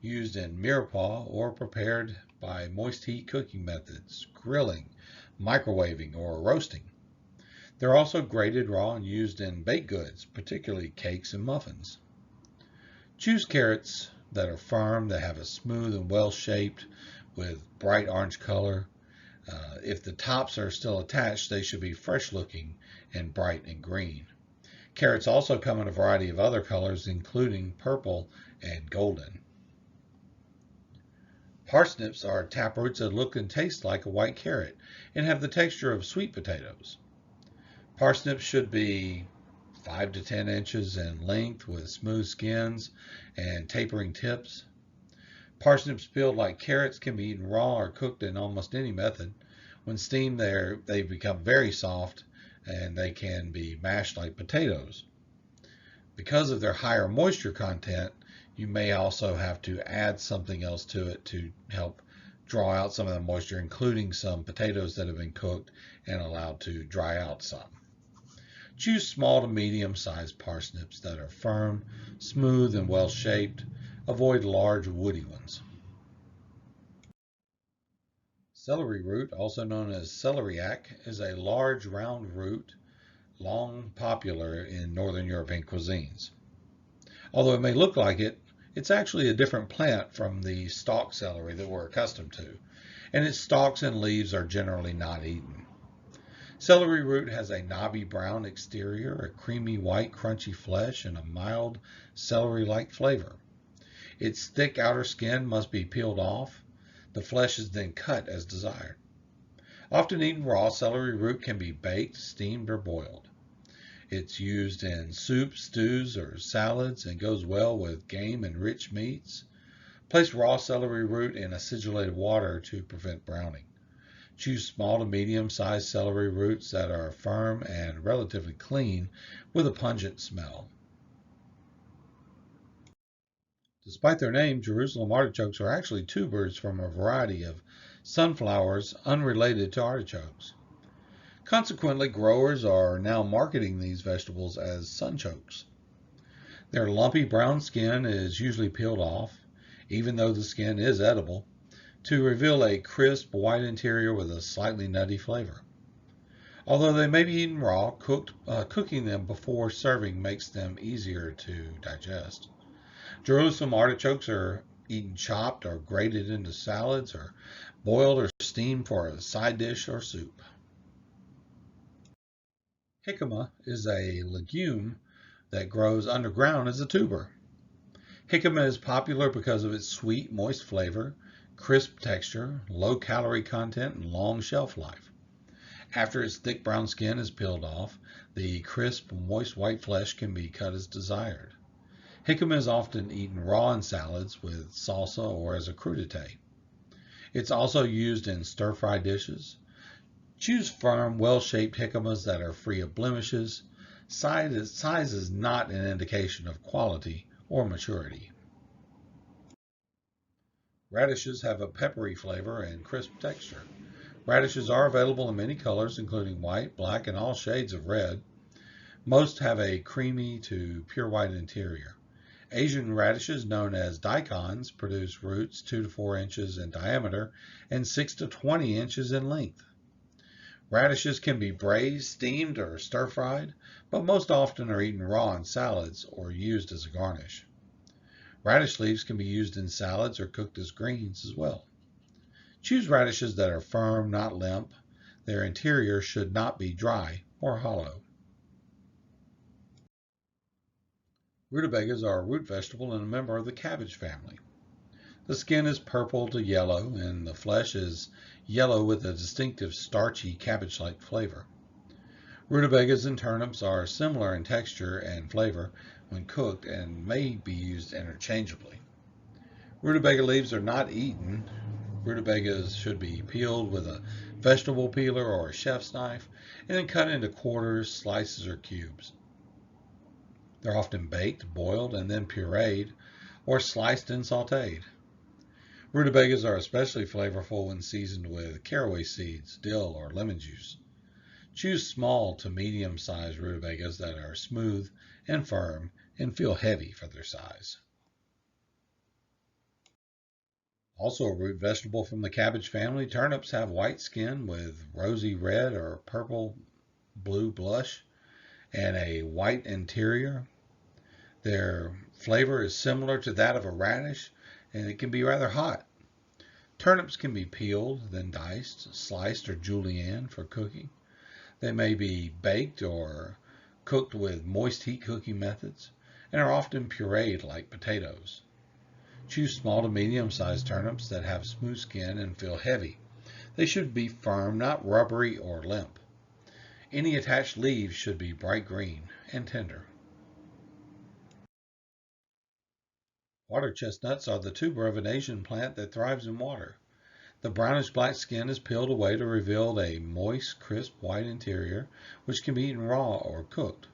used in mirepoix, or prepared by moist heat cooking methods, grilling, microwaving, or roasting. They're also grated raw and used in baked goods, particularly cakes and muffins. Choose carrots that are firm, that have a smooth and well-shaped with bright orange color. If the tops are still attached, they should be fresh looking and bright and green. Carrots also come in a variety of other colors, including purple and golden. Parsnips are taproots that look and taste like a white carrot and have the texture of sweet potatoes. Parsnips should be 5 to 10 inches in length with smooth skins and tapering tips. Parsnips peeled like carrots can be eaten raw or cooked in almost any method. When steamed, they become very soft and they can be mashed like potatoes. Because of their higher moisture content, you may also have to add something else to it to help draw out some of the moisture, including some potatoes that have been cooked and allowed to dry out some. Choose small to medium-sized parsnips that are firm, smooth, and well-shaped. Avoid large, woody ones. Celery root, also known as celeriac, is a large, round root, long popular in Northern European cuisines. Although it may look like it, it's actually a different plant from the stalk celery that we're accustomed to, and its stalks and leaves are generally not eaten. Celery root has a knobby brown exterior, a creamy white crunchy flesh, and a mild celery-like flavor. Its thick outer skin must be peeled off. The flesh is then cut as desired. Often eaten raw, celery root can be baked, steamed, or boiled. It's used in soups, stews, or salads and goes well with game and rich meats. Place raw celery root in acidulated water to prevent browning. Choose small to medium-sized celery roots that are firm and relatively clean with a pungent smell. Despite their name, Jerusalem artichokes are actually tubers from a variety of sunflowers unrelated to artichokes. Consequently, growers are now marketing these vegetables as sunchokes. Their lumpy brown skin is usually peeled off, even though the skin is edible, to reveal a crisp white interior with a slightly nutty flavor. Although they may be eaten raw, cooking them before serving makes them easier to digest. Jerusalem artichokes are eaten chopped or grated into salads or boiled or steamed for a side dish or soup. Jicama is a legume that grows underground as a tuber. Jicama is popular because of its sweet, moist flavor, crisp texture, low calorie content, and long shelf life. After its thick brown skin is peeled off, the crisp, moist white flesh can be cut as desired. Jicama is often eaten raw in salads with salsa or as a crudité. It's also used in stir-fry dishes. Choose firm, well-shaped jicamas that are free of blemishes. Size is not an indication of quality or maturity. Radishes have a peppery flavor and crisp texture. Radishes are available in many colors, including white, black, and all shades of red. Most have a creamy to pure white interior. Asian radishes known as daikons produce roots 2 to 4 inches in diameter and 6 to 20 inches in length. Radishes can be braised, steamed, or stir-fried, but most often are eaten raw in salads or used as a garnish. Radish leaves can be used in salads or cooked as greens as well. Choose radishes that are firm, not limp. Their interior should not be dry or hollow. Rutabagas are a root vegetable and a member of the cabbage family. The skin is purple to yellow, and the flesh is yellow with a distinctive starchy cabbage-like flavor. Rutabagas and turnips are similar in texture and flavor when cooked and may be used interchangeably. Rutabaga leaves are not eaten. Rutabagas should be peeled with a vegetable peeler or a chef's knife and then cut into quarters, slices, or cubes. They're often baked, boiled, and then pureed or sliced and sauteed. Rutabagas are especially flavorful when seasoned with caraway seeds, dill, or lemon juice. Choose small to medium-sized rutabagas that are smooth and firm and feel heavy for their size. Also a root vegetable from the cabbage family, turnips have white skin with rosy red or purple blue blush and a white interior. Their flavor is similar to that of a radish, and it can be rather hot. Turnips can be peeled, then diced, sliced, or julienne for cooking. They may be baked or cooked with moist heat cooking methods, and are often pureed like potatoes. Choose small to medium-sized turnips that have smooth skin and feel heavy. They should be firm, not rubbery or limp. Any attached leaves should be bright green and tender. Water chestnuts are the tuber of an Asian plant that thrives in water. The brownish-black skin is peeled away to reveal a moist, crisp white interior, which can be eaten raw or cooked.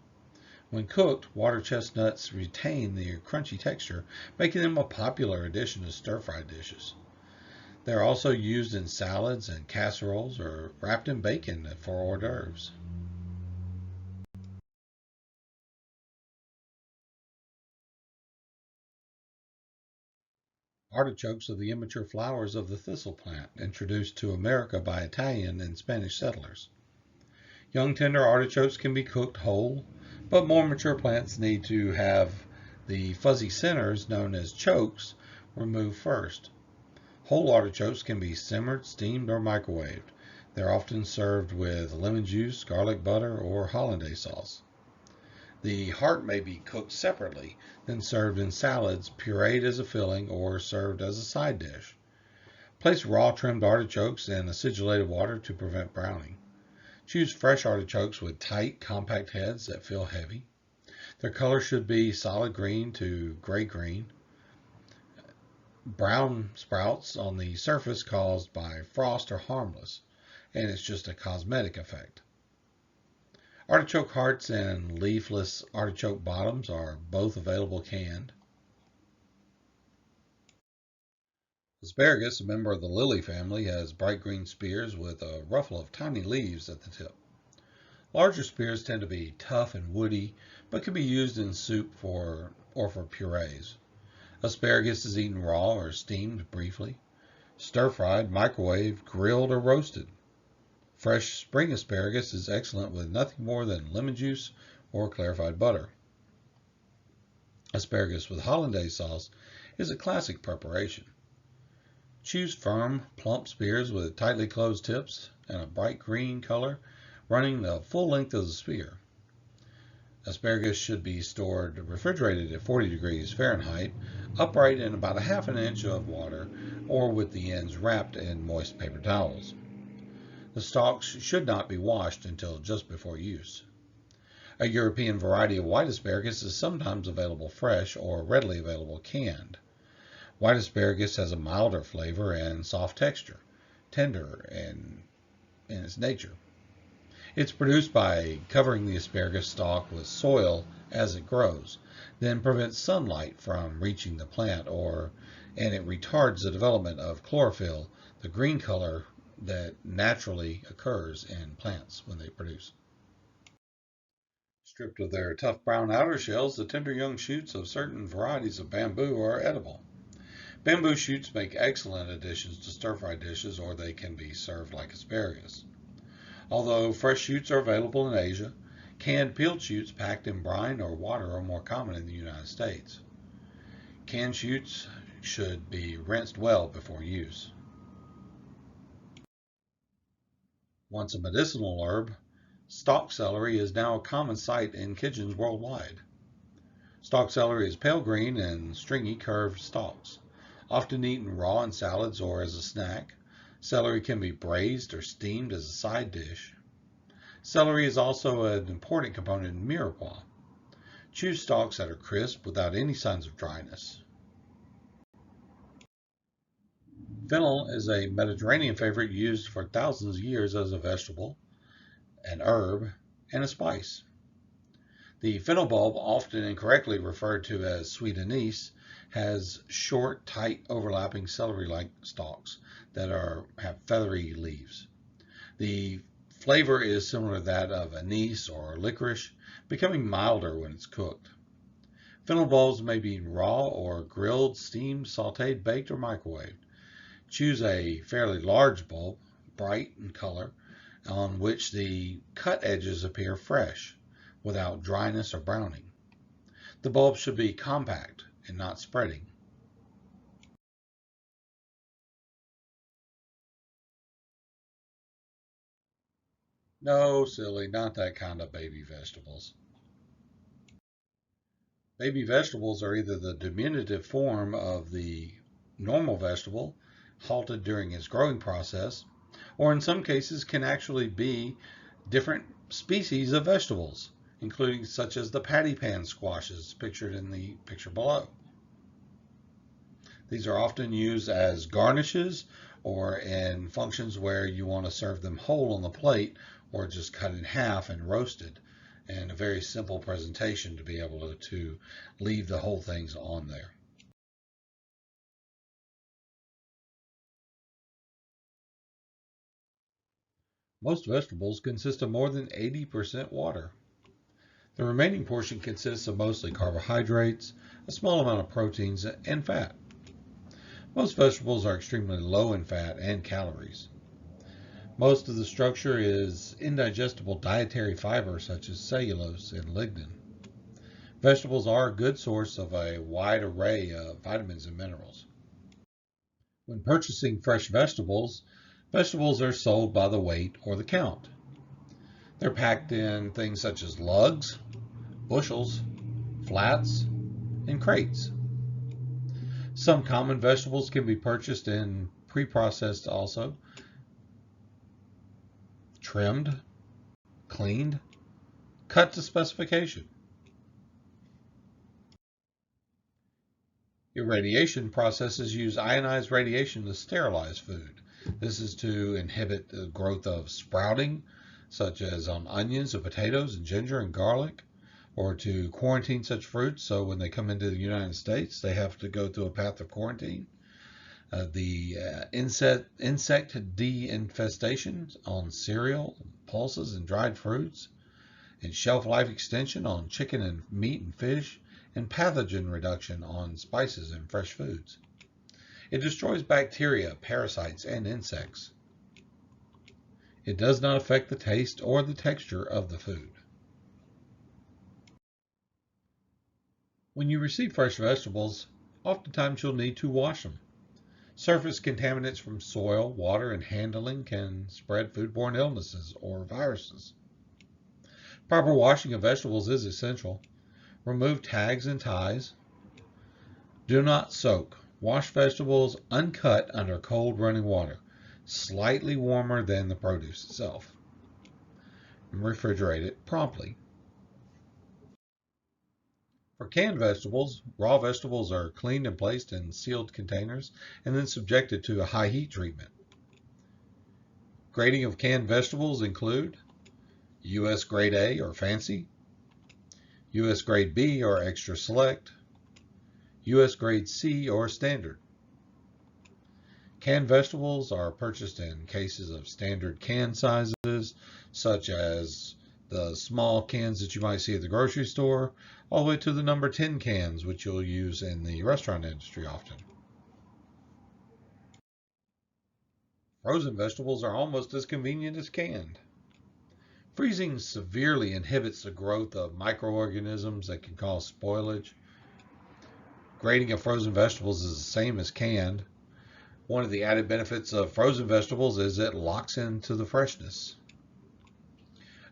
When cooked, water chestnuts retain their crunchy texture, making them a popular addition to stir-fried dishes. They are also used in salads and casseroles or wrapped in bacon for hors d'oeuvres. Artichokes are the immature flowers of the thistle plant, introduced to America by Italian and Spanish settlers. Young tender artichokes can be cooked whole, but more mature plants need to have the fuzzy centers, known as chokes, removed first. Whole artichokes can be simmered, steamed, or microwaved. They're often served with lemon juice, garlic butter, or hollandaise sauce. The heart may be cooked separately, then served in salads, pureed as a filling, or served as a side dish. Place raw trimmed artichokes in acidulated water to prevent browning. Choose fresh artichokes with tight, compact heads that feel heavy. Their color should be solid green to gray-green. Brown sprouts on the surface caused by frost are harmless, and it's just a cosmetic effect. Artichoke hearts and leafless artichoke bottoms are both available canned. Asparagus, a member of the lily family, has bright green spears with a ruffle of tiny leaves at the tip. Larger spears tend to be tough and woody, but can be used in soup or for purees. Asparagus is eaten raw or steamed briefly, stir-fried, microwaved, grilled, or roasted. Fresh spring asparagus is excellent with nothing more than lemon juice or clarified butter. Asparagus with hollandaise sauce is a classic preparation. Choose firm, plump spears with tightly closed tips and a bright green color running the full length of the spear. Asparagus should be stored refrigerated at 40 degrees Fahrenheit, upright in about a half an inch of water, or with the ends wrapped in moist paper towels. The stalks should not be washed until just before use. A European variety of white asparagus is sometimes available fresh or readily available canned. White asparagus has a milder flavor and soft texture, tender in its nature. It's produced by covering the asparagus stalk with soil as it grows, then prevents sunlight from reaching the plant, and it retards the development of chlorophyll, the green color that naturally occurs in plants when they produce. Stripped of their tough brown outer shells, the tender young shoots of certain varieties of bamboo are edible. Bamboo shoots make excellent additions to stir-fry dishes, or they can be served like asparagus. Although fresh shoots are available in Asia, canned peeled shoots packed in brine or water are more common in the United States. Canned shoots should be rinsed well before use. Once a medicinal herb, stalk celery is now a common sight in kitchens worldwide. Stalk celery is pale green and stringy curved stalks, often eaten raw in salads or as a snack. Celery can be braised or steamed as a side dish. Celery is also an important component in mirepoix. Choose stalks that are crisp without any signs of dryness. Fennel is a Mediterranean favorite used for thousands of years as a vegetable, an herb, and a spice. The fennel bulb, often incorrectly referred to as sweet anise, has short, tight, overlapping celery-like stalks that have feathery leaves. The flavor is similar to that of anise or licorice, becoming milder when it's cooked. Fennel bulbs may be eaten raw or grilled, steamed, sautéed, baked, or microwaved. Choose a fairly large bulb, bright in color, on which the cut edges appear fresh, without dryness or browning. The bulb should be compact and not spreading. No, silly, not that kind of baby vegetables. Baby vegetables are either the diminutive form of the normal vegetable, halted during its growing process, or in some cases can actually be different species of vegetables, including such as the patty pan squashes pictured in the picture below. These are often used as garnishes or in functions where you want to serve them whole on the plate or just cut in half and roasted, and a very simple presentation to be able to leave the whole things on there. Most vegetables consist of more than 80% water. The remaining portion consists of mostly carbohydrates, a small amount of proteins, and fat. Most vegetables are extremely low in fat and calories. Most of the structure is indigestible dietary fiber such as cellulose and lignin. Vegetables are a good source of a wide array of vitamins and minerals. When purchasing fresh vegetables, vegetables are sold by the weight or the count. They're packed in things such as lugs, bushels, flats, and crates. Some common vegetables can be purchased in pre-processed also, trimmed, cleaned, cut to specification. Irradiation processes use ionized radiation to sterilize food. This is to inhibit the growth of sprouting, such as on onions and potatoes and ginger and garlic, or to quarantine such fruits so when they come into the United States they have to go through a path of quarantine. Insect de-infestation on cereal, pulses, and dried fruits, and shelf life extension on chicken and meat and fish, and pathogen reduction on spices and fresh foods. It destroys bacteria, parasites, and insects. It does not affect the taste or the texture of the food. When you receive fresh vegetables, oftentimes you'll need to wash them. Surface contaminants from soil, water, and handling can spread foodborne illnesses or viruses. Proper washing of vegetables is essential. Remove tags and ties. Do not soak. Wash vegetables uncut under cold running water, slightly warmer than the produce itself. And refrigerate it promptly. For canned vegetables, raw vegetables are cleaned and placed in sealed containers and then subjected to a high heat treatment. Grading of canned vegetables include U.S. Grade A or Fancy, U.S. Grade B or Extra Select, U.S. Grade C or Standard. Canned vegetables are purchased in cases of standard can sizes, such as the small cans that you might see at the grocery store, all the way to the number 10 cans, which you'll use in the restaurant industry often. Frozen vegetables are almost as convenient as canned. Freezing severely inhibits the growth of microorganisms that can cause spoilage. Grading of frozen vegetables is the same as canned. One of the added benefits of frozen vegetables is it locks into the freshness.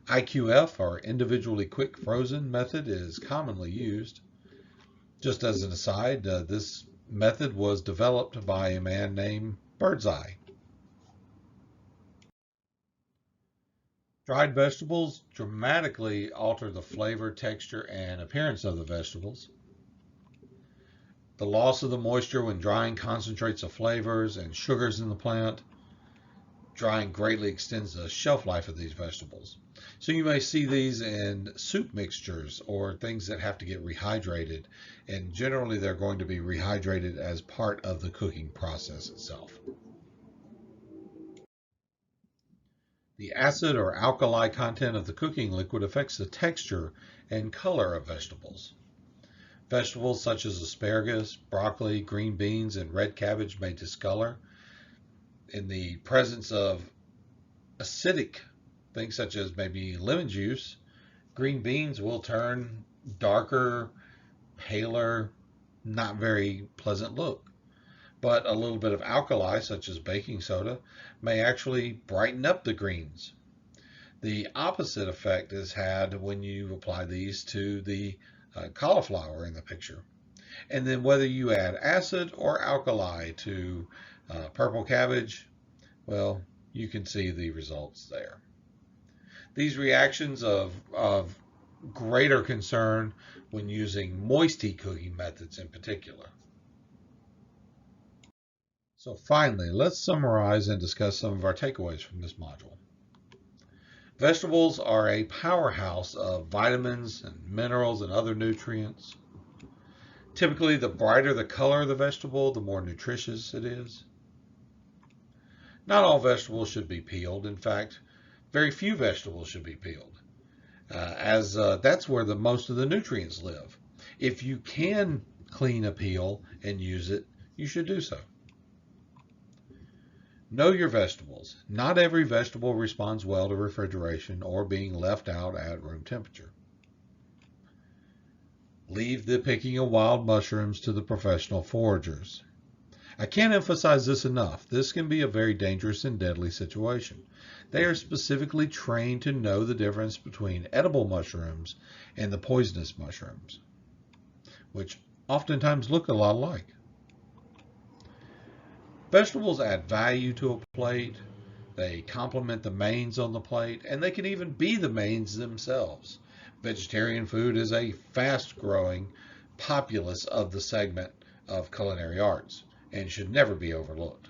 IQF, or individually quick frozen method, is commonly used. Just as an aside, this method was developed by a man named Birdseye. Dried vegetables dramatically alter the flavor, texture, and appearance of the vegetables. The loss of the moisture when drying concentrates the flavors and sugars in the plant. Drying greatly extends the shelf life of these vegetables. So you may see these in soup mixtures or things that have to get rehydrated, and generally they're going to be rehydrated as part of the cooking process itself. The acid or alkali content of the cooking liquid affects the texture and color of vegetables. Vegetables such as asparagus, broccoli, green beans, and red cabbage may discolor. In the presence of acidic things such as maybe lemon juice, green beans will turn darker, paler, not very pleasant look. But a little bit of alkali, such as baking soda, may actually brighten up the greens. The opposite effect is had when you apply these to the cauliflower in the picture. And then whether you add acid or alkali to purple cabbage, well, you can see the results there. These reactions of greater concern when using moisty cooking methods in particular. So finally, let's summarize and discuss some of our takeaways from this module. Vegetables are a powerhouse of vitamins and minerals and other nutrients. Typically, the brighter the color of the vegetable, the more nutritious it is. Not all vegetables should be peeled. In fact, very few vegetables should be peeled, as that's where most of the nutrients live. If you can clean a peel and use it, you should do so. Know your vegetables. Not every vegetable responds well to refrigeration or being left out at room temperature. Leave the picking of wild mushrooms to the professional foragers. I can't emphasize this enough. This can be a very dangerous and deadly situation. They are specifically trained to know the difference between edible mushrooms and the poisonous mushrooms, which oftentimes look a lot alike. Vegetables add value to a plate, they complement the mains on the plate, and they can even be the mains themselves. Vegetarian food is a fast-growing populace of the segment of culinary arts and should never be overlooked.